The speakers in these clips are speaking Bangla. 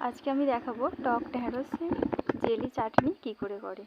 আজকে আমি দেখাবো টক ঢ্যাঁড়সের জেলি চাটনি কি করে করে।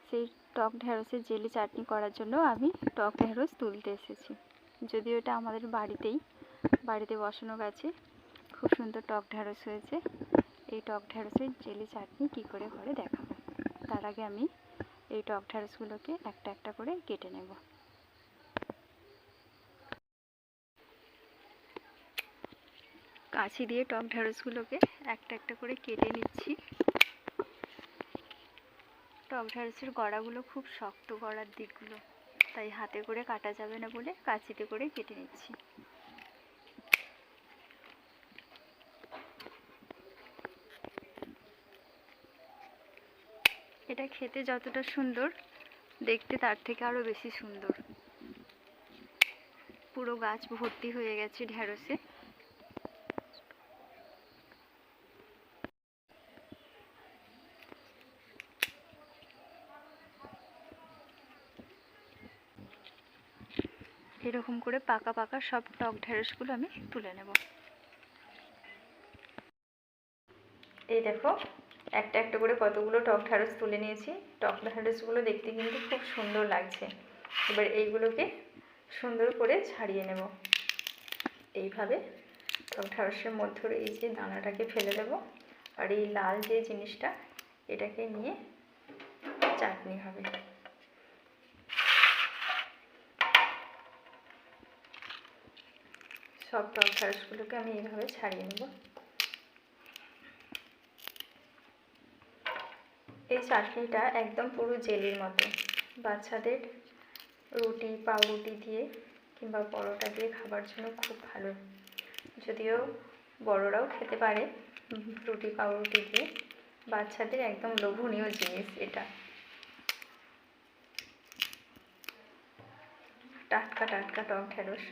সেই টক ঢ্যাঁড়সের জেলি চাটনি করার জন্য আমি টক ঢ্যাঁড়স তুলতে এসেছি। যদিও এটা আমাদের বাড়িতে বসানো গাছে খুব সুন্দর টক ঢ্যাঁড়স হয়েছে। এই টক ঢ্যাঁড়সের জেলি চাটনি কি করে করে দেখাবো। তার আগে আমি এই টক ঢ্যাঁড়সগুলোকে একটা একটা করে কেটে নেব। কাঁচি দিয়ে টক ঢ্যাঁড়সগুলোকে একটা একটা করে কেটে নিচ্ছি। টক ঢ্যাঁড়সের গোড়াগুলো খুব শক্ত, গোড়ার দিকগুলো, তাই হাতে করে কাটা যাবে না বলে কাঁচিতে করে কেটে নিচ্ছি। এটা খেতে যতটা সুন্দর, দেখতে তার থেকে আরও বেশি সুন্দর। পুরো গাছ ভর্তি হয়ে গেছে ঢ্যাঁড়সে। এরকম করে পাকা পাকা সব টক ঢ্যাঁড়সগুলো আমি তুলে নেব। এই দেখো, একটা একটা করে কতগুলো টক ঢ্যাঁড়স তুলে নিয়েছি। টক ঢ্যাঁড়সগুলো দেখতে কিন্তু খুব সুন্দর লাগছে। এবার এইগুলোকে সুন্দর করে ছাড়িয়ে নেব। এইভাবে টক ঢ্যাঁড়সের মধ্যে এই যে দানাটাকে ফেলে দেব, আর এই লাল যে জিনিসটা, এটাকে নিয়ে চাটনি হবে। সব টক ঢ্যাঁড়সগুলোকে আমি এইভাবে ছাড়িয়ে নেব। এই চাটনিটা একদম পুরো জেলির মতো। বাচ্চাদের রুটি, পাউরুটি দিয়ে কিংবা পরোটা দিয়ে খাবার জন্য খুব ভালো। যদিও বড়রাও খেতে পারে রুটি পাউরুটি দিয়ে। বাচ্চাদের একদম লোভনীয় জিনিস এটা। টাটকা টাটকা টক ঢ্যাঁড়স।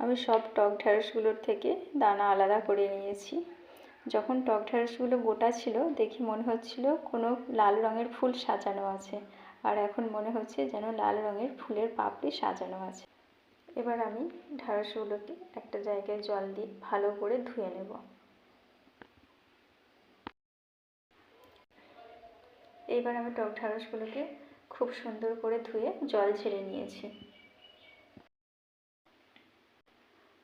আমি সব টক ঢ্যাঁড়সগুলোর থেকে দানা আলাদা করে নিয়েছি। যখন টক ঢ্যাঁড়সগুলো গোটা ছিল, দেখে মনে হচ্ছিল কোনো লাল রঙের ফুল সাজানো আছে, আর এখন মনে হচ্ছে যেন লাল রঙের ফুলের পাপড়ি সাজানো আছে। এবার আমি ঢ্যাঁড়সগুলোকে একটা জায়গায় জল দিয়ে ভালো করে ধুয়ে নেব। এইবার আমি টক ঢ্যাঁড়সগুলোকে খুব সুন্দর করে ধুয়ে জল ঝেড়ে নিয়েছি।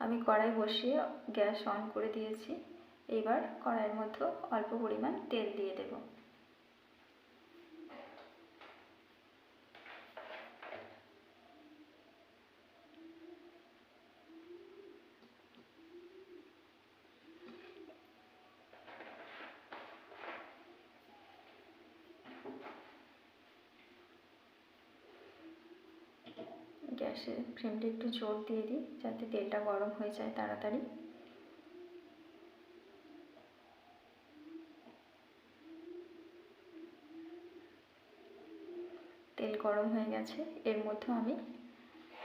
আমি কড়াই বসিয়ে গ্যাস অন করে দিয়েছি। এবার কড়াইয়ের মধ্যে অল্প পরিমাণ তেল দিয়ে দেব। গ্যাসের ফ্লেমটা একটু জোর দিয়ে দিই, যাতে তেলটা গরম হয়ে যায় তাড়াতাড়ি। তেল গরম হয়ে গেছে, এর মধ্যে আমি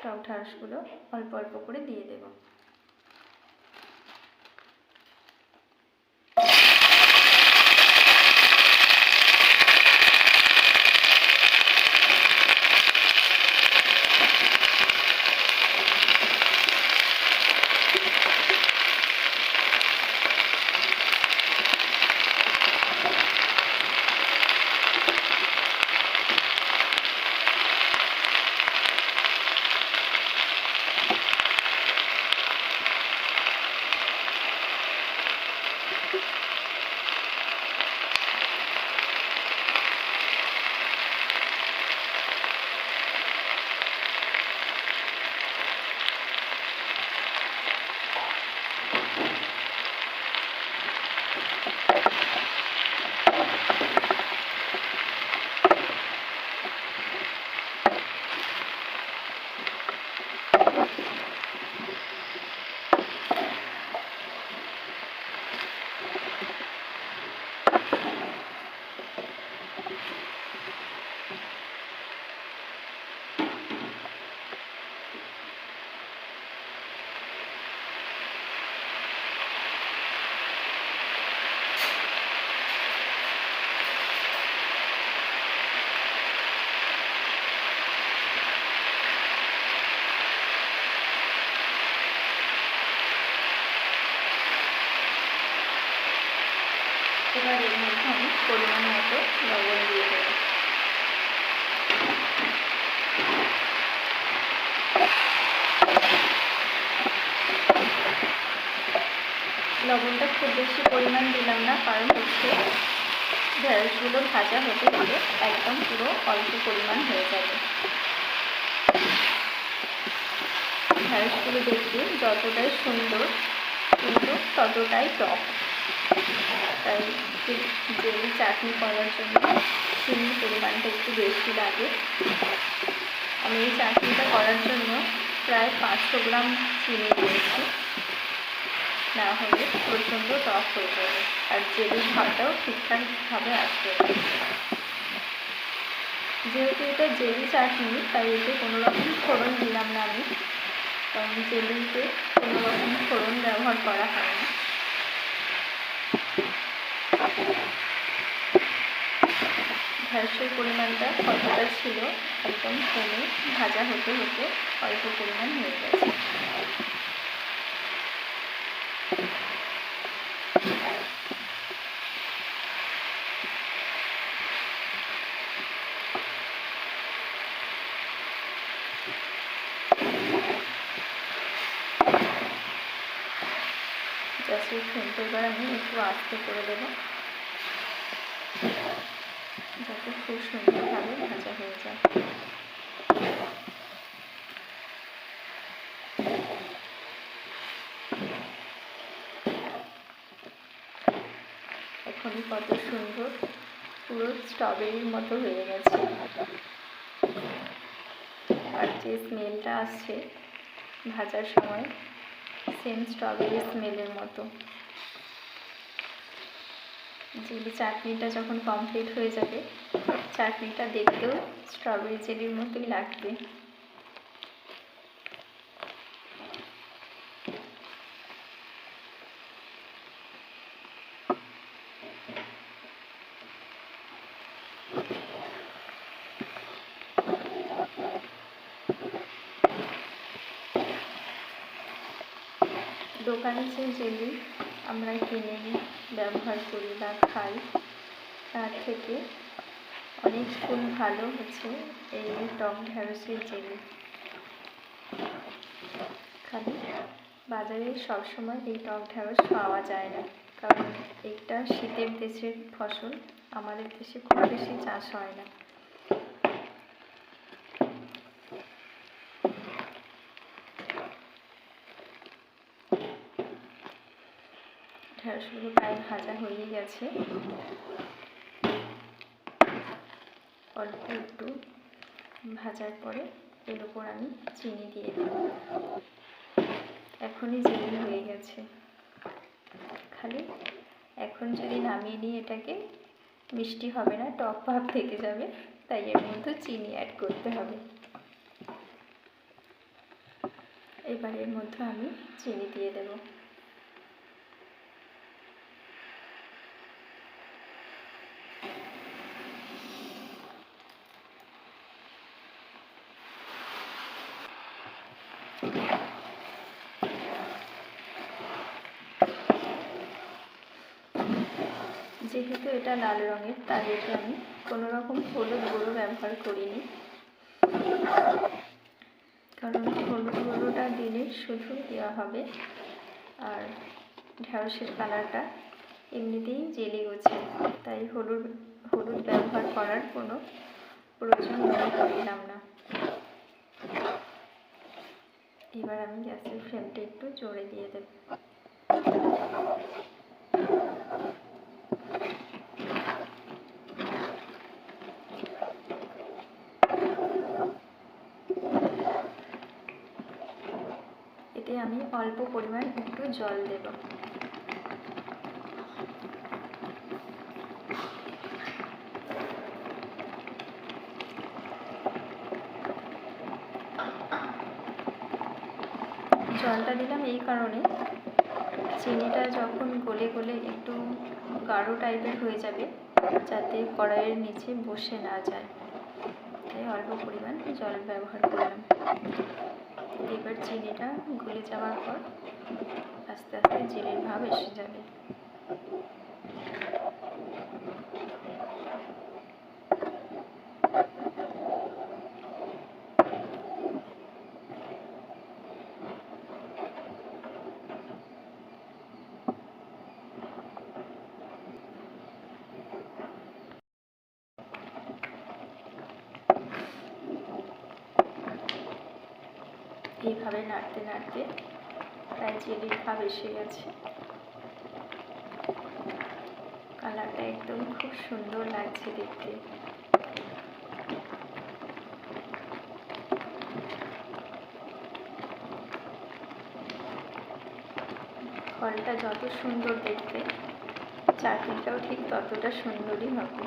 টক ঢ্যাঁড়সগুলো অল্প অল্প করে দিয়ে দেব। পরিমাণ মতো লবণ দিয়ে দেবো। লবণটা খুব বেশি পরিমাণ দিলাম না, কারণ হচ্ছে ঢেঁড়সগুলো ভাজা হতে হতে একদম পুরো অল্প পরিমাণ হয়ে যাবে। ঢেঁড়সগুলো দেখতে যতটাই সুন্দর কিন্তু ততটাই টক, তাই জেলি চাটনি করার জন্য চিনির পরিমাণটা একটু বেশি লাগে। আমি এই চাটনিটা করার জন্য প্রায় 500 গ্রাম চিনি দিয়েছি, না হলে প্রচণ্ড টক হয়ে যাবে আর জেলির ভাবটাও ঠিকঠাকভাবে আসবে। যেহেতু এটা জেলি চাটনি তাই এতে কোনো রকম ফোড়ন দিলাম না আমি, কারণ জেলিতে কোনো রকম ফোড়ন ব্যবহার করা হয় না। ঢেঁড়সের পরিমাণটা কতটা ছিল একদম কমে ভাজা হতে হতে অল্প পরিমাণ হয়ে গেছে। গ্যাসের ফ্লেমটা এবার আমি একটু আস্তে করে দেবো, যাতে খুব সুন্দরভাবে ভাজা হয়ে যায়। এখনই কত সুন্দর পুরো স্ট্রবেরির মতো হয়ে গেছে, আর যে স্মেলটা আসছে ভাজার সময় সেম স্ট্রবেরি স্মেলের মতো। জেলি চাটনিটা যখন কমপ্লিট হয়ে যাবে চাটনিটা দেখতেও স্ট্রবেরি জেলির মতোই লাগবে। দোকানে যে জেলি আমরা কিনে ব্যবহার করি বা খাই তার থেকে অনেক গুণ ভালো হচ্ছে এই টক ঢেঁড়সের জেলি। খালি বাজারে সবসময় এই টক ঢেঁড়স পাওয়া যায় না, কারণ এটা শীতের দেশের ফসল, আমাদের দেশে খুব বেশি চাষ হয় না। ঢেঁড়সগুলো প্রায় ভাজা হয়ে গেছে, অল্প একটু ভাজার পরে এর উপর আমি চিনি দিয়ে দেব। এখনই জেলি হয়ে গেছে, খালি এখন যদি নামিয়ে নিই এটাকে মিষ্টি হবে না, টক ভাব থেকে যাবে, তাই এর মধ্যে চিনি অ্যাড করতে হবে। এবার এর মধ্যে আমি চিনি দিয়ে দেব। যেহেতু এটা লাল রঙের তাই এতে আমি কোনো রকম হলুদ গুঁড়ো ব্যবহার করিনি, কারণ হলুদ গুঁড়োটা দিলে শুধু দেওয়া হবে আর ঢেঁড়সের কালারটা এমনিতেই জেলি গেছে, তাই হলুদ ব্যবহার করার কোনো প্রয়োজন মনে করলাম না। এবার আমি গ্যাসের ফ্লেমটা একটু জোরে দিয়ে দেব। এতে আমি অল্প পরিমাণ একটু জল দেব। জলটা দিলাম এই কারণে, চিনিটা যখন গলে গলে একটু গাঢ় টাইপের হয়ে যাবে যাতে কড়াইয়ের নিচে বসে না যায়, তাই অল্প পরিমাণ জল ব্যবহার করলাম। এবার চিনিটা গলে যাওয়ার পর আস্তে আস্তে জেলির ভাব এসে যাবে। এইভাবে নাড়তে নাড়তে প্রায় জেলির ভাব এসে গেছে। কালারটা একদম খুব সুন্দর লাগছে দেখতে। ফলটা যত সুন্দর দেখতে, চাটনিটাও ঠিক ততটা সুন্দরই হবে।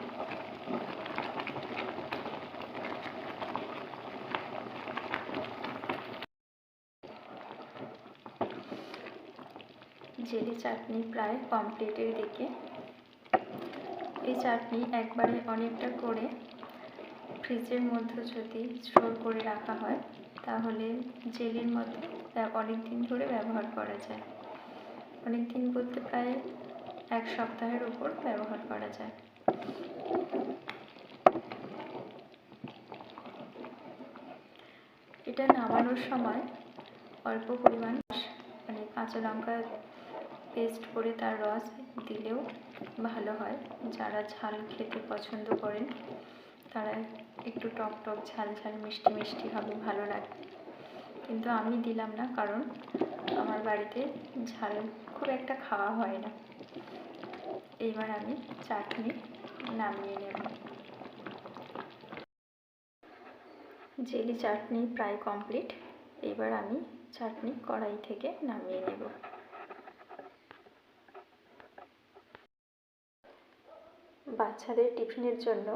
জেলি চাটনি প্রায় কমপ্লিটের দিকে। এই চাটনি একবারে অনেকটা করে ফ্রিজের মধ্যে যদি স্টোর করে রাখা হয় তাহলে জেলির মতো অনেক দিন ধরে ব্যবহার করা যায়। অনেক দিন বলতে প্রায় 1 সপ্তাহের উপর ব্যবহার করা যায়। এটা নামানোর সময় অল্প পরিমাণ মানে কাঁচা লঙ্কা পেস্ট করে তার রস দিলেও ভালো হয়। যারা ঝাল খেতে পছন্দ করেন তারা একটু টক টক ঝাল ঝাল মিষ্টি মিষ্টি হবে, ভালো লাগবে। কিন্তু আমি দিলাম না, কারণ আমার বাড়িতে ঝাল খুব একটা খাওয়া হয় না। এইবার আমি চাটনি নামিয়ে নেব। জেলি চাটনি প্রায় কমপ্লিট। এবার আমি চাটনি কড়াই থেকে নামিয়ে নেব। বাচ্চাদের টিফিনের জন্য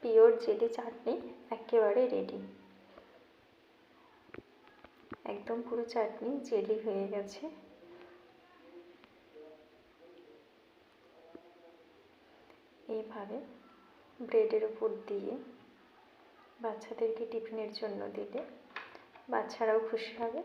পিওর জেলি চাটনি একেবারে রেডি। একদম পুরো চাটনি জেলি হয়ে গেছে। এইভাবে ব্রেডের উপর দিয়ে বাচ্চাদেরকে টিফিনের জন্য দিলে বাচ্চারাও খুশি হবে,